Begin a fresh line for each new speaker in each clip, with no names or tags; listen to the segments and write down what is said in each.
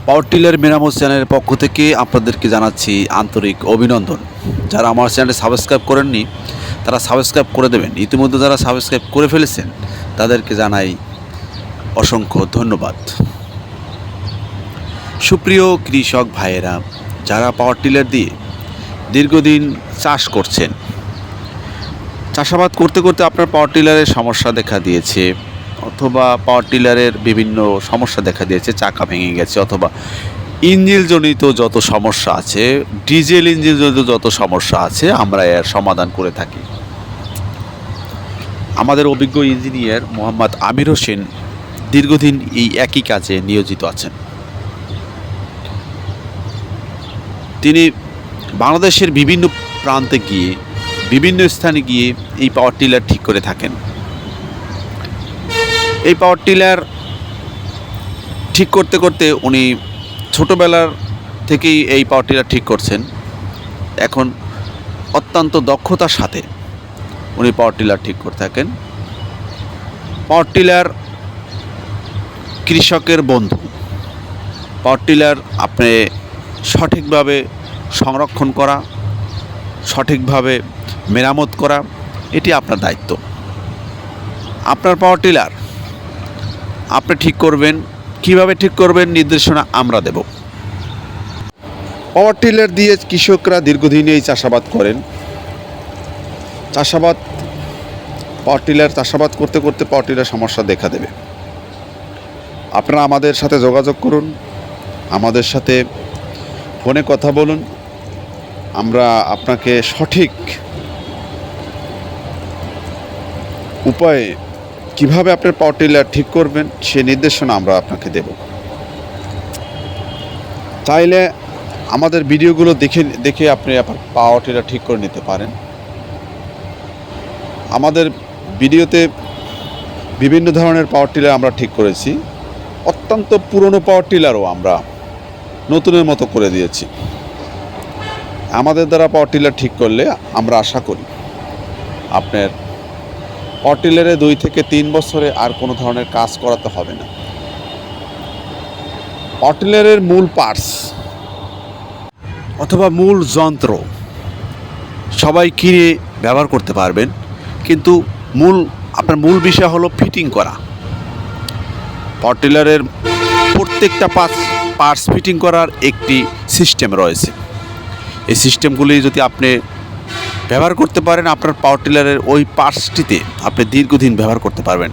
Power tiller মেরামত চ্যানেলের পক্ষ থেকে আপনাদেরকে জানাচ্ছি আন্তরিক অভিনন্দন। যারা আমার চ্যানেলে সাবস্ক্রাইব করেননি তারা সাবস্ক্রাইব করে দেবেন। ইতিমধ্যে যারা সাবস্ক্রাইব করে ফেলেছেন তাদেরকে জানাই অসংখ্য ধন্যবাদ। সুপ্রিয় কৃষক ভাইয়েরা, যারা পাওয়ার টিলার দিয়ে দীর্ঘদিন চাষ করছেন, চাষাবাদ করতে করতে আপনার পাওয়ার টিলারের সমস্যা দেখা দিয়েছে, অথবা পাওয়ার টিলারের বিভিন্ন সমস্যা দেখা দিয়েছে, চাকা ভেঙে গেছে, অথবা ইঞ্জিনজনিত যত সমস্যা আছে, ডিজেল ইঞ্জিনজনিত যত সমস্যা আছে, আমরা এর সমাধান করে থাকি। আমাদের অভিজ্ঞ ইঞ্জিনিয়ার মোহাম্মদ আমির হোসেন দীর্ঘদিন এই একই কাজে নিয়োজিত আছেন। তিনি বাংলাদেশের বিভিন্ন প্রান্তে গিয়ে, বিভিন্ন স্থানে গিয়ে এই পাওয়ার টিলার ঠিক করে থাকেন। এই পাওয়ার টিলার ঠিক করতে করতে উনি ছোটোবেলার থেকেই এই পাওয়ার টিলার ঠিক করছেন। এখন অত্যন্ত দক্ষতার সাথে উনি পাওয়ার টিলার ঠিক করে থাকেন। পাওয়ার টিলার কৃষকের বন্ধু। পাওয়ার টিলার আপনি সঠিকভাবে সংরক্ষণ করা, সঠিকভাবে মেরামত করা, এটি আপনার দায়িত্ব। আপনার পাওয়ার টিলার আপনি ঠিক করবেন, কিভাবে ঠিক করবেন নির্দেশনা আমরা দেব। পাওয়ার টিলার দিয়ে কৃষকরা দীর্ঘদিন এই চাষাবাদ করেন। চাষাবাদ করতে করতে পাওয়ার টিলার সমস্যা দেখা দেবে। আপনারা আমাদের সাথে যোগাযোগ করুন, আমাদের সাথে ফোনে কথা বলুন। আমরা আপনাকে সঠিক উপায়ে কিভাবে আপনার পাওয়ার টিলার ঠিক করবেন সে নির্দেশনা আমরা আপনাকে দেব। চাইলে আমাদের ভিডিওগুলো দেখে আপনি আপনার পাওয়ার টিলার ঠিক করে নিতে পারেন। আমাদের ভিডিওতে বিভিন্ন ধরনের পাওয়ার টিলার আমরা ঠিক করেছি। অত্যন্ত পুরনো পাওয়ার টিলারও আমরা নতুনের মতো করে দিয়েছি। আমাদের দ্বারা পাওয়ার টিলার ঠিক করলে আমরা আশা করি আপনার পাওয়ার টিলারে 2 থেকে 3 বছরে আর কোনো ধরনের কাজ করাতে হবে না। পাওয়ার টিলারের মূল পার্টস অথবা মূল যন্ত্র সবাই কিনে ব্যবহার করতে পারবেন, কিন্তু আপনার মূল বিষয় হলো ফিটিং করা। পাওয়ার টিলারের প্রত্যেকটা পার্টস ফিটিং করার একটি সিস্টেম রয়েছে। এই সিস্টেমগুলি যদি আপনি ব্যবহার করতে পারেন, আপনার পাওয়ার টিলারের ওই পার্টসটিতে আপনি দীর্ঘদিন ব্যবহার করতে পারবেন।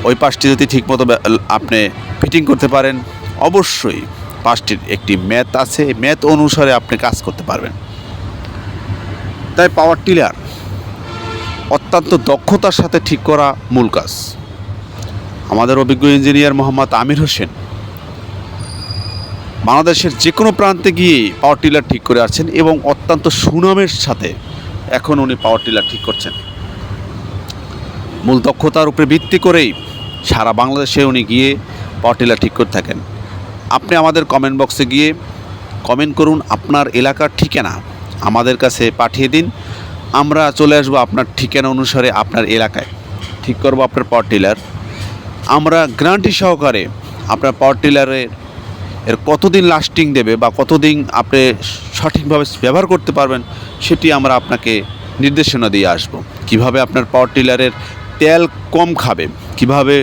ওই পার্টসটি যদি ঠিকমতো আপনি ফিটিং করতে পারেন, অবশ্যই পার্টসটির একটি ম্যাথ আছে, ম্যাথ অনুসারে আপনি কাজ করতে পারবেন। তাই পাওয়ার টিলার অত্যন্ত দক্ষতার সাথে ঠিক করা মূল কাজ। আমাদের অভিজ্ঞ ইঞ্জিনিয়ার মোহাম্মদ আমির হোসেন বাংলাদেশের যে কোনো প্রান্তে গিয়ে পাওয়ার টিলার ঠিক করে আসছেন এবং অত্যন্ত সুনামের সাথে এখন উনি পাওয়ার টিলার ঠিক করছেন। মূল দক্ষতার উপরে ভিত্তি করেই সারা বাংলাদেশে উনি গিয়ে পাওয়ার টিলার ঠিক করে থাকেন। আপনি আমাদের কমেন্ট বক্সে গিয়ে কমেন্ট করুন, আপনার এলাকার ঠিকানা আমাদের কাছে পাঠিয়ে দিন। আমরা চলে আসবো আপনার ঠিকানা অনুসারে আপনার এলাকায় ঠিক করবো আপনার পাওয়ার টিলার। আমরা গ্যারান্টি সহকারে আপনার পাওয়ার টিলারের কতদিন লাস্টিং দেবে বা কতদিন আপনি সঠিকভাবে ব্যবহার করতে পারবেন সেটি আমরা আপনাকে নির্দেশনা দিয়ে আসব। কিভাবে আপনার পাওয়ার টিলারের তেল কম খাবে, কিভাবে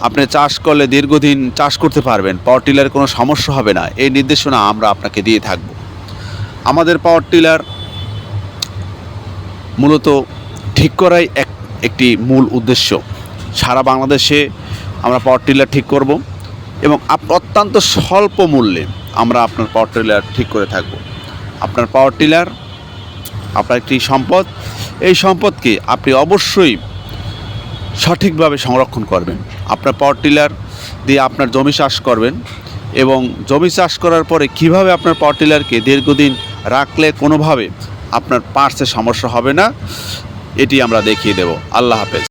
আপনি চাষ করলে দীর্ঘদিন চাষ করতে পারবেন, পাওয়ার টিলারের কোনো সমস্যা হবে না, এই নির্দেশনা আমরা আপনাকে দিয়ে থাকব। আমাদের পাওয়ার টিলার মূলত ঠিক করাই একটি মূল উদ্দেশ্য। সারা বাংলাদেশে আমরা পাওয়ার টিলার ঠিক করব এবং অত্যন্ত স্বল্প মূল্যে আমরা আপনার পাওয়ার টিলার ঠিক করে থাকব। আপনার পাওয়ার টিলার আপনার একটি সম্পদ। এই সম্পদকে আপনি অবশ্যই সঠিকভাবে সংরক্ষণ করবেন। আপনার পাওয়ার টিলার দিয়ে আপনার জমি চাষ করবেন এবং জমি চাষ করার পরে কিভাবে আপনার পাওয়ার টিলারকে দীর্ঘদিন রাখলে কোনোভাবে আপনার পার্টসের সমস্যা হবে না, এটি আমরা দেখিয়ে দেব। আল্লাহ হাফেজ।